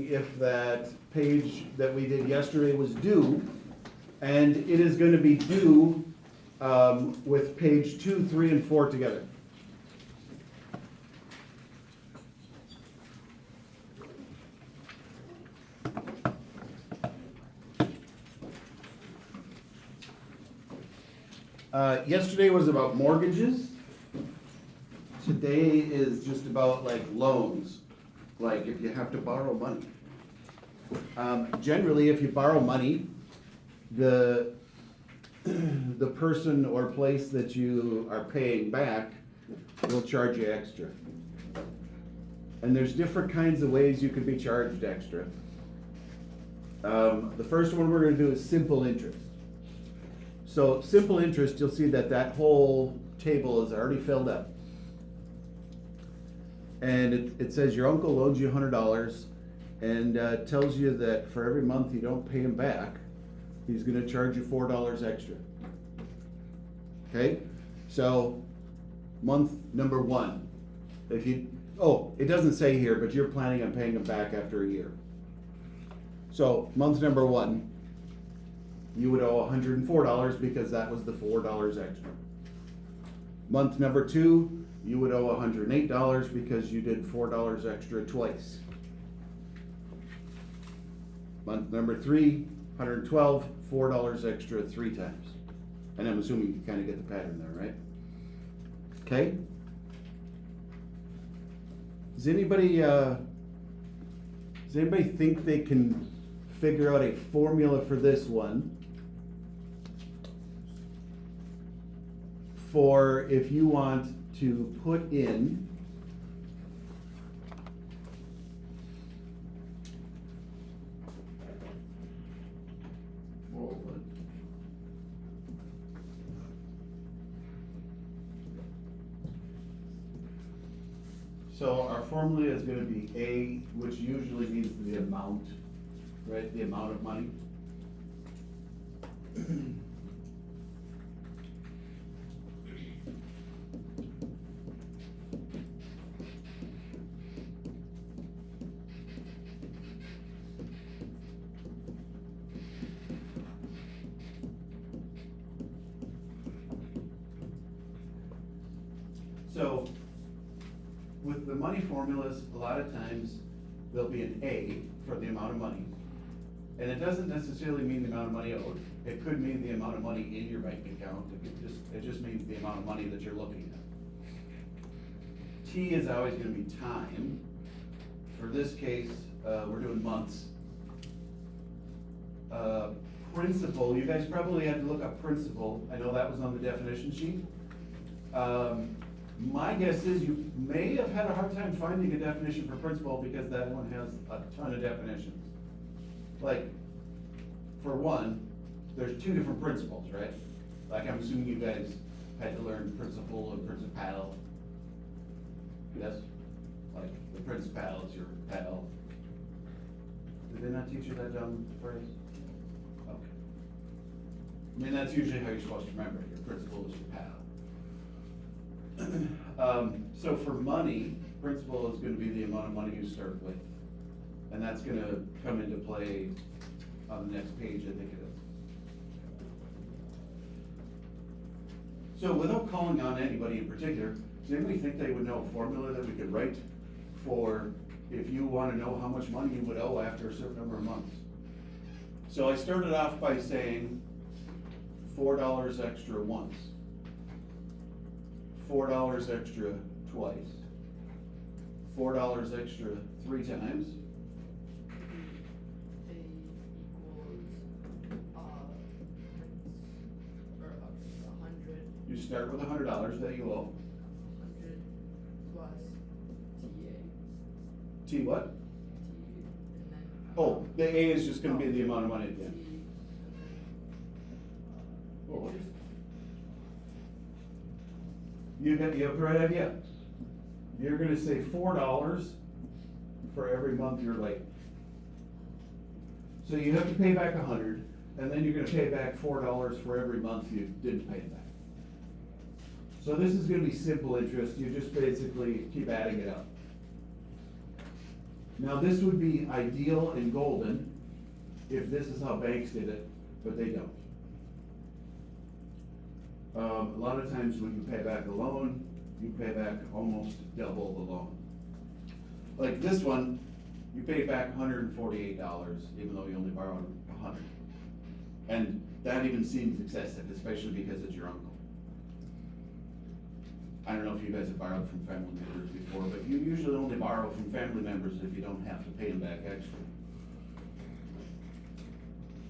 if that page that we did yesterday was due, and it is gonna be due, with page 2, 3, and 4 together. Yesterday was about mortgages. Today is just about like loans, like if you have to borrow money. Generally, if you borrow money, the person or place that you are paying back will charge you extra. And there's different kinds of ways you can be charged extra. The first one we're gonna do is simple interest. So simple interest, you'll see that that whole table is already filled up. And it says your uncle loans you $100 and tells you that for every month you don't pay him back, he's gonna charge you $4 extra. Okay, so month number 1, if you, it doesn't say here, but you're planning on paying him back after a year. So month number 1, you would owe $104 because that was the $4 extra. Month number 2, you would owe $108 because you did $4 extra twice. Month number 3, $112, $4 extra 3 times. And I'm assuming you kind of get the pattern there, right? Okay? Does anybody think they can figure out a formula for this one? For if you want to put in so our formula is going to be A, which usually means the amount, right? The amount of money. So with the money formulas, a lot of times there'll be an A for the amount of money. And it doesn't necessarily mean the amount of money owed. It could mean the amount of money in your bank account. It just means the amount of money that you're looking at. T is always gonna be time. For this case, we're doing months. Principal, you guys probably had to look up principal. I know that was on the definition sheet. My guess is you may have had a hard time finding a definition for principal because that one has a ton of definitions. Like, for one, there's 2 different principles, right? Like, I'm assuming you guys had to learn principal and principal. Yes? Like, the principal is your pal. Did they not teach you that dumb phrase? Okay. I mean, that's usually how you're supposed to remember it. Your principal is your pal. So for money, principal is gonna be the amount of money you start with. And that's gonna come into play on the next page, I think it is. So without calling on anybody in particular, does anybody think they would know a formula that we could write for if you wanna know how much money you would owe after a certain number of months? So I started off by saying $4 extra once. $4 extra twice, $4 extra 3 times. A equals, 100. You start with $100 that you owe. 100 plus TA. T what? T, and then. Oh, the A is just gonna be the amount of money at the T, end. and then. Oh, you have the right idea. You're gonna say $4 for every month you're late. So you have to pay back 100, and then you're gonna pay back $4 for every month you didn't pay it back. So this is gonna be simple interest, you just basically keep adding it up. Now, this would be ideal and golden if this is how banks did it, but they don't. A lot of times when you pay back a loan, you pay back almost double the loan. Like this one, you pay back $148, even though you only borrowed $100. And that even seems excessive, especially because it's your uncle. I don't know if you guys have borrowed from family members before, but you usually only borrow from family members if you don't have to pay them back extra.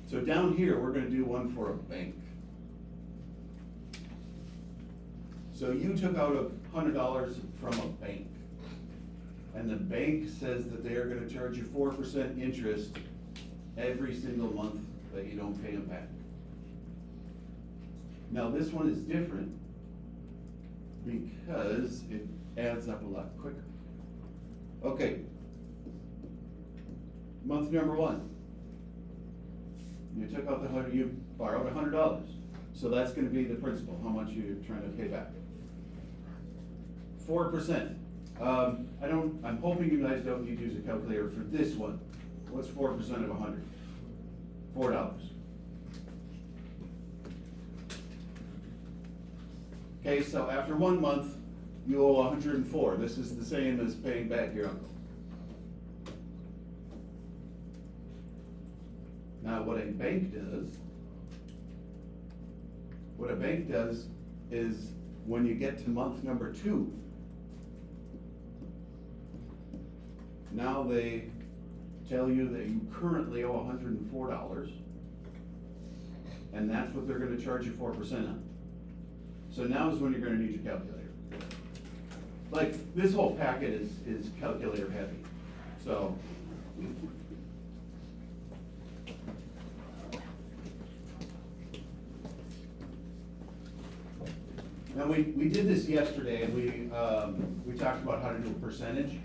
So down here, we're gonna do one for a bank. So you took out $100 from a bank, and the bank says that they are gonna charge you 4% interest every single month that you don't pay them back. Now, this one is different because it adds up a lot quicker. Okay. Month number one. You took out you borrowed $100. So that's gonna be the principal, how much you're trying to pay back. 4%. I'm hoping you guys don't need to use a calculator for this one. What's 4% of 100? $4. Okay, so after 1 month, you owe 104. This is the same as paying back your uncle. Now, what a bank does is when you get to month number 2, now they tell you that you currently owe $104, and that's what they're gonna charge you 4% on. So now is when you're gonna need your calculator. Like, this whole packet is calculator heavy, so. Now, we did this yesterday, and we talked about how to do a percentage.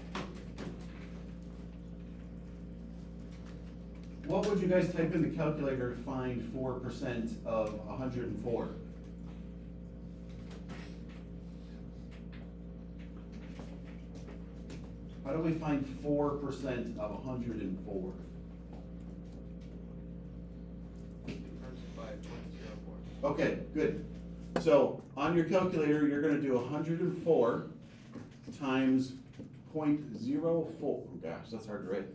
What would you guys type in the calculator to find 4% of 104? How do we find 4% of 104? Okay, good. So on your calculator, you're gonna do 104 times 0.04. Oh gosh, that's hard to write.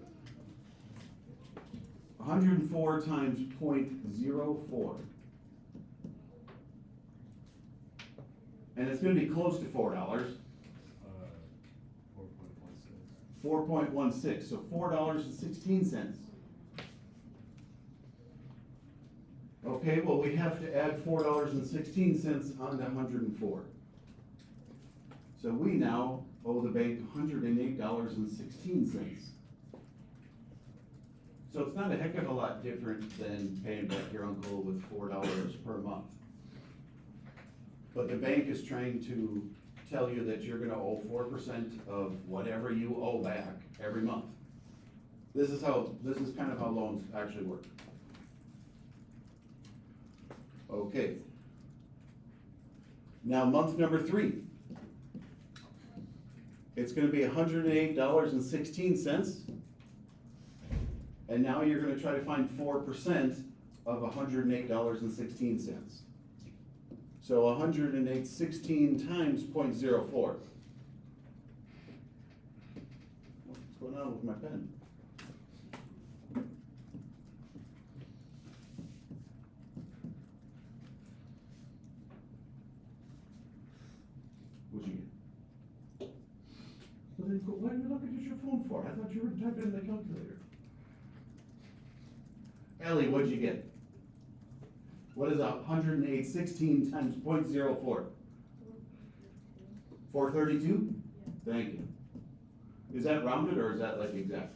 104 times 0.04. And it's gonna be close to $4. 4.16, so $4.16. Okay, well, we have to add $4.16 on the 104. So we now owe the bank $108.16. So it's not a heck of a lot different than paying back your uncle with $4 per month. But the bank is trying to tell you that you're gonna owe 4% of whatever you owe back every month. This is kind of how loans actually work. Okay. Now, month number 3. It's gonna be $108.16. And now you're gonna try to find 4% of $108.16. So 108.16 times 0.04. What's going on with my pen? What'd you get? Well, then, why are you looking at your phone for? I thought you were typing in the calculator. Ellie, what'd you get? What is 108.16 times 0.04? 432? Thank you. Is that rounded or is that like exact?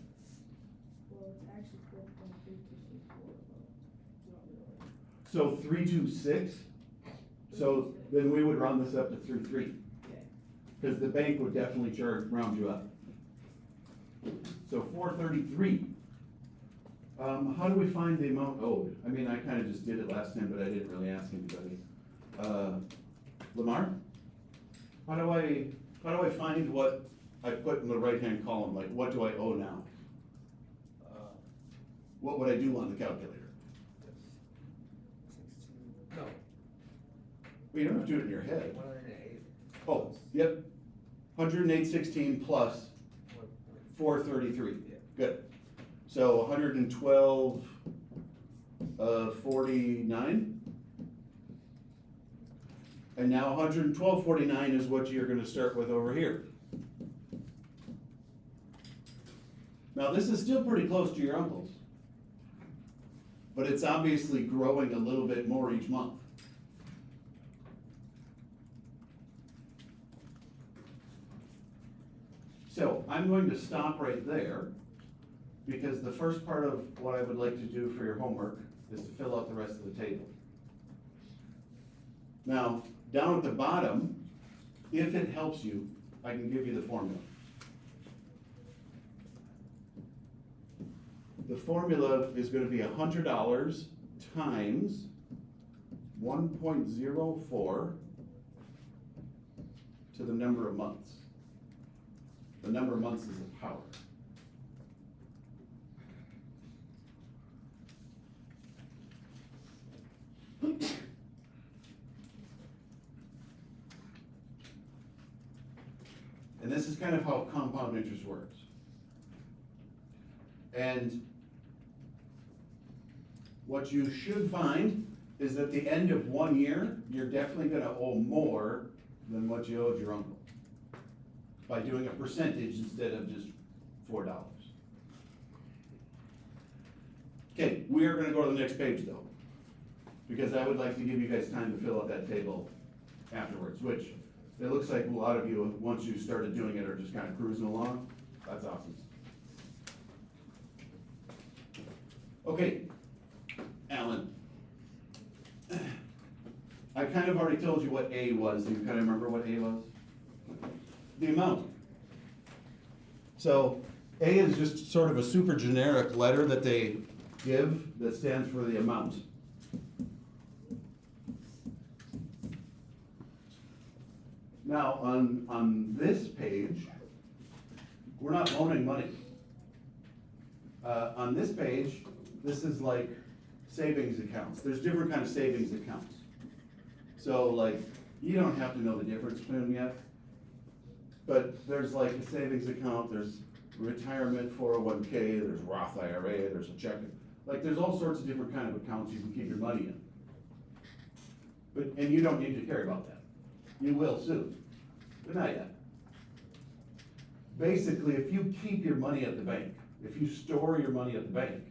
Well, it's actually 4.3264, but not really. So 326? So then we would round this up to 33. Okay. Because the bank would definitely round you up. So 433. How do we find the amount owed? I mean, I kind of just did it last time, but I didn't really ask anybody. Lamar? How do I find what I put in the right-hand column? Like, what do I owe now? what would I do on the calculator? 16, no, Well, you don't have to do it in your head. 108. Oh, yep, 108.16 plus 433. Yeah. Good. So 112, 49. And now 112.49 is what you're gonna start with over here. Now, this is still pretty close to your uncle's, but it's obviously growing a little bit more each month. So I'm going to stop right there, because the first part of what I would like to do for your homework is to fill out the rest of the table. Now, down at the bottom, if it helps you, I can give you the formula. The formula is gonna be $100 times 1.04 to the number of months. The number of months is the power. And this is kind of how compound interest works. And what you should find is that at the end of 1 year, you're definitely gonna owe more than what you owed your uncle by doing a percentage instead of just $4. Okay, we are gonna go to the next page though, because I would like to give you guys time to fill out that table afterwards, which it looks like a lot of you, once you started doing it, are just kind of cruising along. That's awesome. Okay, Alan. I kind of already told you what A was. Do you kind of remember what A was? The amount. So A is just sort of a super generic letter that they give that stands for the amount. Now, on this page, we're not loaning money. On this page, this is like savings accounts. There's different kind of savings accounts. So like, you don't have to know the difference between them yet. But there's like a savings account, there's retirement 401k, there's Roth IRA, there's a checking. Like there's all sorts of different kind of accounts you can keep your money in. And you don't need to care about that. You will soon, but not yet. Basically, if you keep your money at the bank, if you store your money at the bank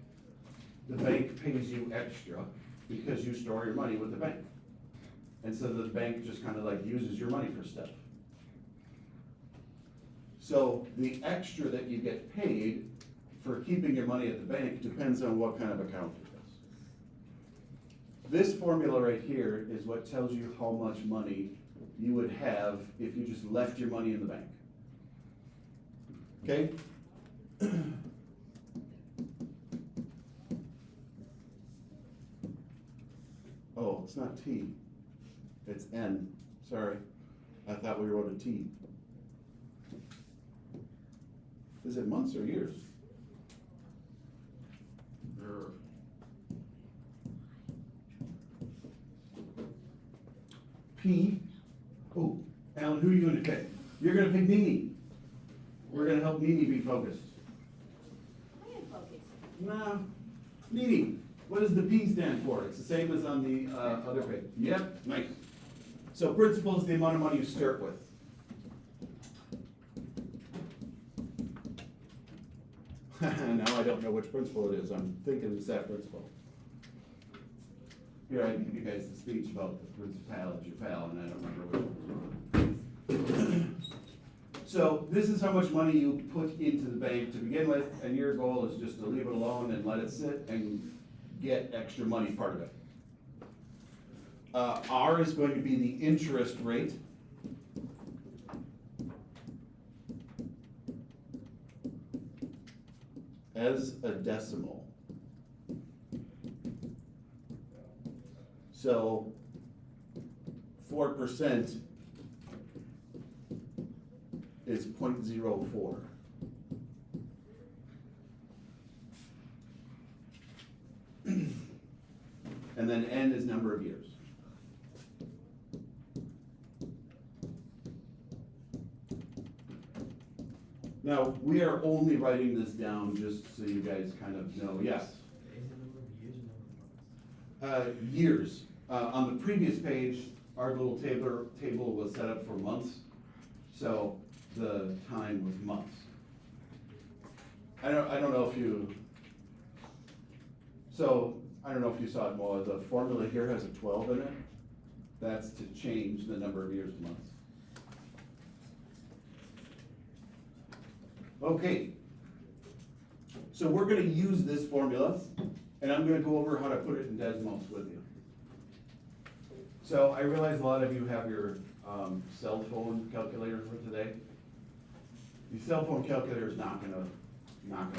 pays you extra because you store your money with the bank. And so the bank just kind of like uses your money for stuff. So the extra that you get paid for keeping your money at the bank depends on what kind of account it is. This formula right here is what tells you how much money you would have if you just left your money in the bank. Okay? Oh, it's not T, it's N, sorry. I thought we wrote a T. Is it months or years? P, oh, Alan, who are you gonna pick? You're gonna pick Nini. We're gonna help Nini be focused. I am focused. Nah, Nini, what does the P stand for? It's the same as on the other page. Yep, nice. So principal is the amount of money you start with. Now I don't know which principal it is. I'm thinking it's that principal. Here, I give you guys the speech about the principality you fell, and I don't remember which one. So this is how much money you put into the bank to begin with, and your goal is just to leave it alone and let it sit and get extra money part of it. R is going to be the interest rate. As a decimal. So 4% is 0.04. And then N is number of years. Now, we are only writing this down just so you guys kind of know, yes? Years. On the previous page, our little table was set up for months, so the time was months. I don't know if you, so, I don't know if you saw it, Moa, the formula here has a 12 in it. That's to change the number of years to months. Okay. So we're gonna use this formula, and I'm gonna go over how to put it in Desmos with you. So I realize a lot of you have your cell phone calculator for today. The cell phone calculator is not gonna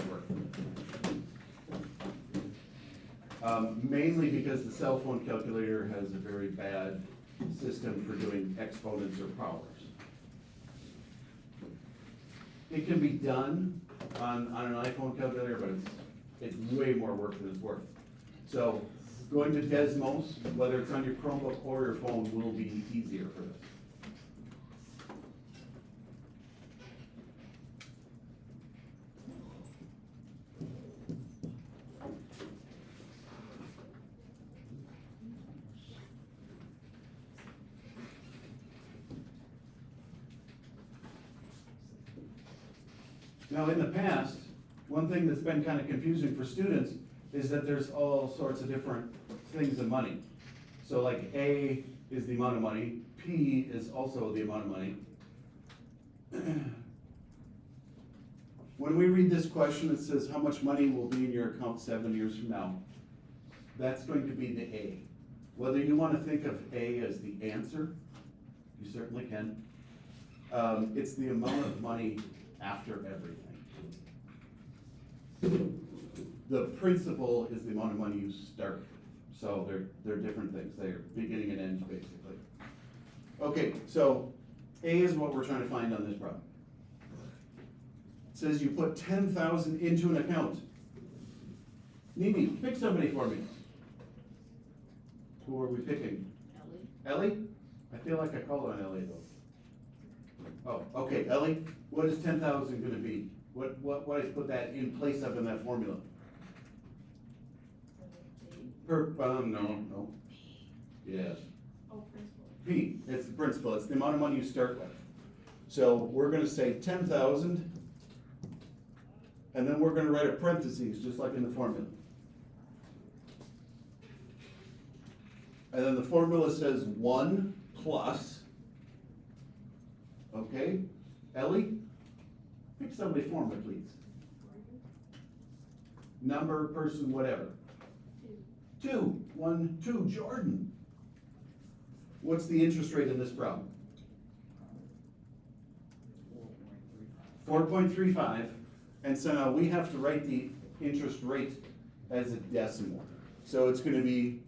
work. Mainly because the cell phone calculator has a very bad system for doing exponents or powers. It can be done on an iPhone calculator, but it's way more work than it's worth. So going to Desmos, whether it's on your Chromebook or your phone, will be easier for this. Now, in the past, one thing that's been kind of confusing for students is that there's all sorts of different things in money. So like A is the amount of money, P is also the amount of money. When we read this question, it says how much money will be in your account 7 years from now. That's going to be the A. Whether you want to think of A as the answer, you certainly can. It's the amount of money after everything. The principal is the amount of money you start with. So they're different things. They're beginning and ends, basically. Okay, so A is what we're trying to find on this problem. It says you put 10,000 into an account. Nini, pick somebody for me. Who are we picking? Ellie? Ellie? I feel like I called on Ellie though. Oh, okay, Ellie, what is 10,000 gonna be? What I put that in place of in that formula? No. Yes. Oh, principal. P, it's the principal, it's the amount of money you start with. So we're gonna say 10,000, and then we're gonna write a parentheses, just like in the formula. And then the formula says 1 plus, okay, Ellie, pick somebody for me, please. Number, person, whatever. 2. 1, 2, Jordan. What's the interest rate in this problem? 4.35, and so now we have to write the interest rate as a decimal. So it's gonna be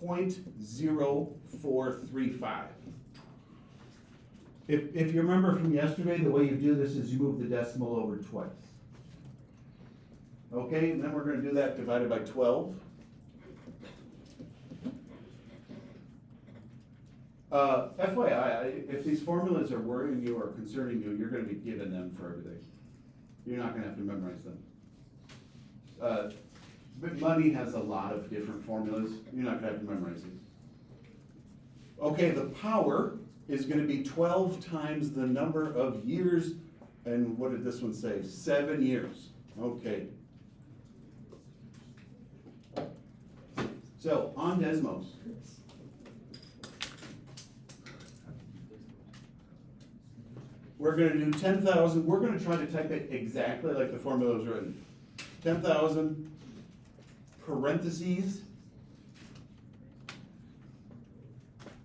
0.0435. If you remember from yesterday, the way you do this is you move the decimal over twice. Okay, and then we're gonna do that divided by 12. FYI, if these formulas are worrying you or concerning you, you're gonna be given them for everything. You're not gonna have to memorize them. But money has a lot of different formulas. You're not gonna have to memorize these. Okay, the power is gonna be 12 times the number of years, and what did this one say? 7 years. Okay. So, on Desmos. We're gonna do 10,000, we're gonna try to type it exactly like the formula was written. 10,000, parentheses.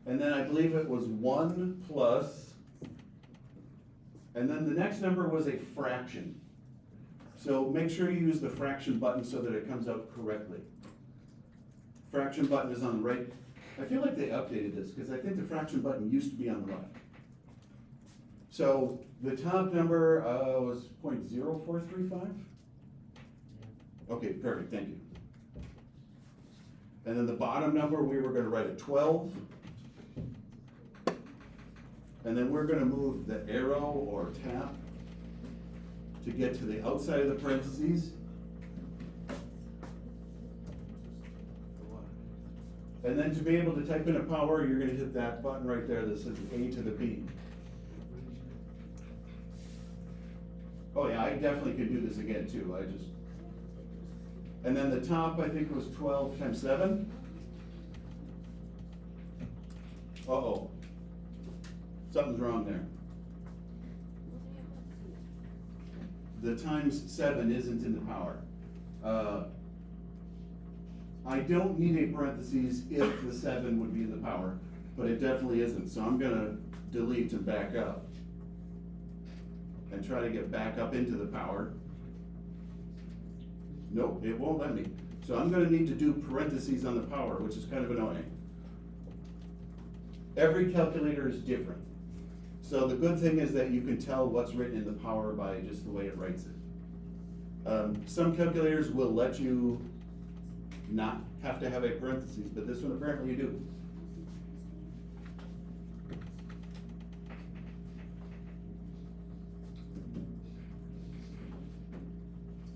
And then I believe it was 1 plus, and then the next number was a fraction. So make sure you use the fraction button so that it comes out correctly. Fraction button is on the right. I feel like they updated this, because I think the fraction button used to be on the right. So the top number was 0.0435? Okay, perfect, thank you. And then the bottom number, we were gonna write a 12. And then we're gonna move the arrow or tap to get to the outside of the parentheses. And then to be able to type in a power, you're gonna hit that button right there that says A to the B. Oh yeah, I definitely could do this again too, and then the top, I think it was 12 times 7. Uh-oh. Something's wrong there. The times 7 isn't in the power. I don't need a parentheses if the 7 would be in the power, but it definitely isn't, so I'm gonna delete and back up. And try to get back up into the power. Nope, it won't let me. So I'm gonna need to do parentheses on the power, which is kind of annoying. Every calculator is different. So the good thing is that you can tell what's written in the power by just the way it writes it. Some calculators will let you not have to have a parentheses, but this one apparently you do.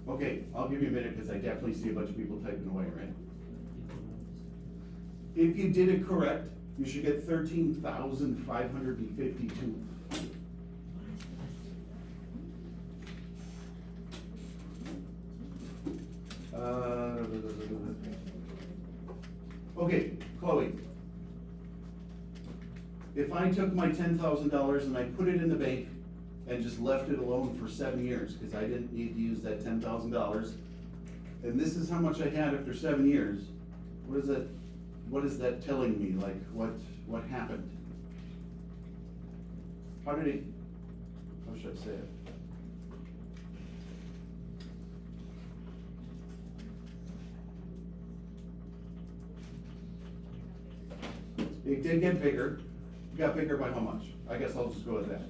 Okay, I'll give you a minute because I definitely see a bunch of people typing away, right? If you did it correct, you should get 13,552. Okay, Chloe. If I took my $10,000 and I put it in the bank and just left it alone for 7 years, because I didn't need to use that $10,000, and this is how much I had after 7 years, what is that telling me? Like, what happened? How should I say it? It did get bigger. It got bigger by how much? I guess I'll just go with that.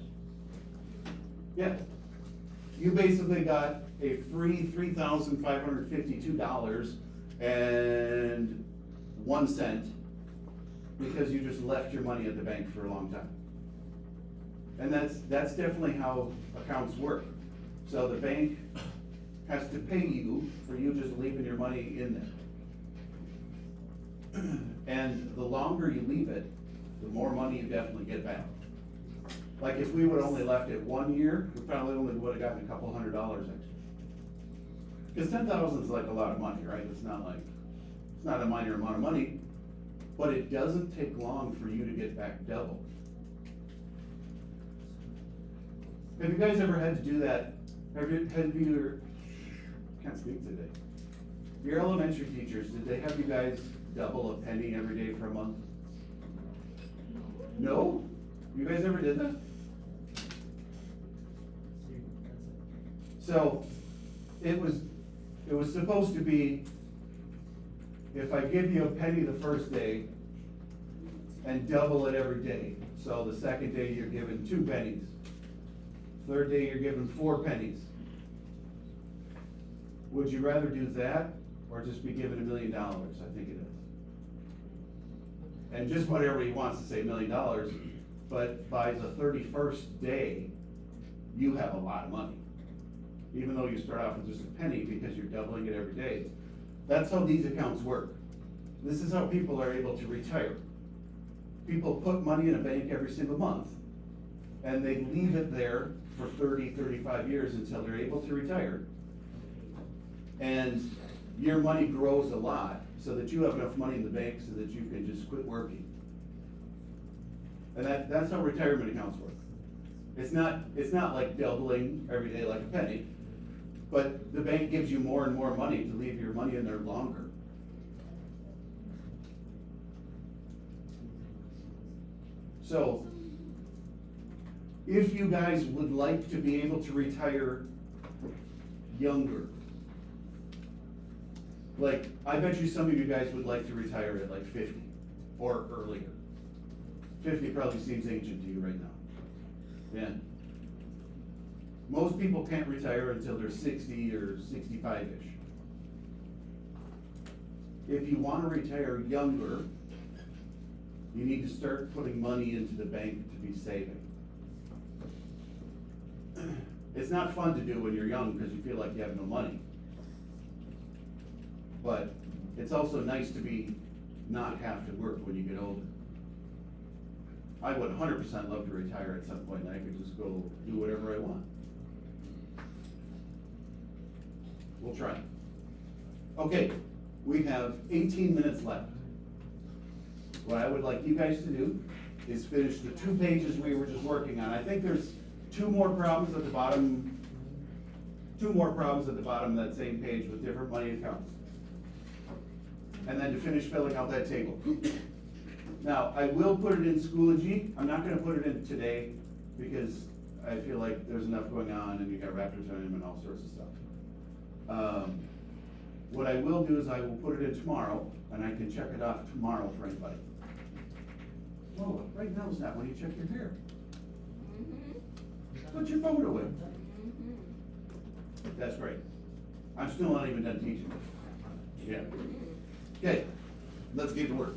Yeah. You basically got a free $3,552.01 because you just left your money at the bank for a long time. And that's definitely how accounts work. So the bank has to pay you for you just leaving your money in there. And the longer you leave it, the more money you definitely get back. Like if we would've only left it 1 year, we probably only would've gotten a couple $100 extra. Cause 10,000 is like a lot of money, right? It's not a minor amount of money, but it doesn't take long for you to get back double. Have you guys ever had to do that? Can't speak today. Your elementary teachers, did they have you guys double a penny every day for a month? No? You guys ever did that? So, it was supposed to be, if I give you a penny the first day and double it every day. So the second day you're given 2 pennies. Third day you're given 4 pennies. Would you rather do that or just be given $1 million? I think it is. And just whatever he wants to say, $1 million, but by the 31st day, you have a lot of money. Even though you start off with just a penny because you're doubling it every day. That's how these accounts work. This is how people are able to retire. People put money in a bank every single month, and they leave it there for 30, 35 years until they're able to retire. And your money grows a lot so that you have enough money in the bank so that you can just quit working. And that's how retirement accounts work. It's not like doubling every day like a penny, but the bank gives you more and more money to leave your money in there longer. So, if you guys would like to be able to retire younger, like, I bet you some of you guys would like to retire at like 50 or earlier. 50 probably seems ancient to you right now. Yeah. Most people can't retire until they're 60 or 65-ish. if you wanna retire younger, you need to start putting money into the bank to be saving. It's not fun to do when you're young, because you feel like you have no money. But it's also nice to not have to work when you get older. I would 100% love to retire at some point, and I could just go do whatever I want. We'll try. Okay, we have 18 minutes left. What I would like you guys to do is finish the 2 pages we were just working on. I think there's 2 more problems at the bottom, 2 more problems at the bottom of that same page with different money accounts. And then to finish filling out that table. Now, I will put it in Schoology. I'm not gonna put it in today, because I feel like there's enough going on, and you got Raptors on him and all sorts of stuff. What I will do is I will put it in tomorrow, and I can check it off tomorrow for anybody. Whoa, right now is not when you check your hair. Put your phone away. That's great. I'm still not even done teaching. Yeah. Okay, let's get to work.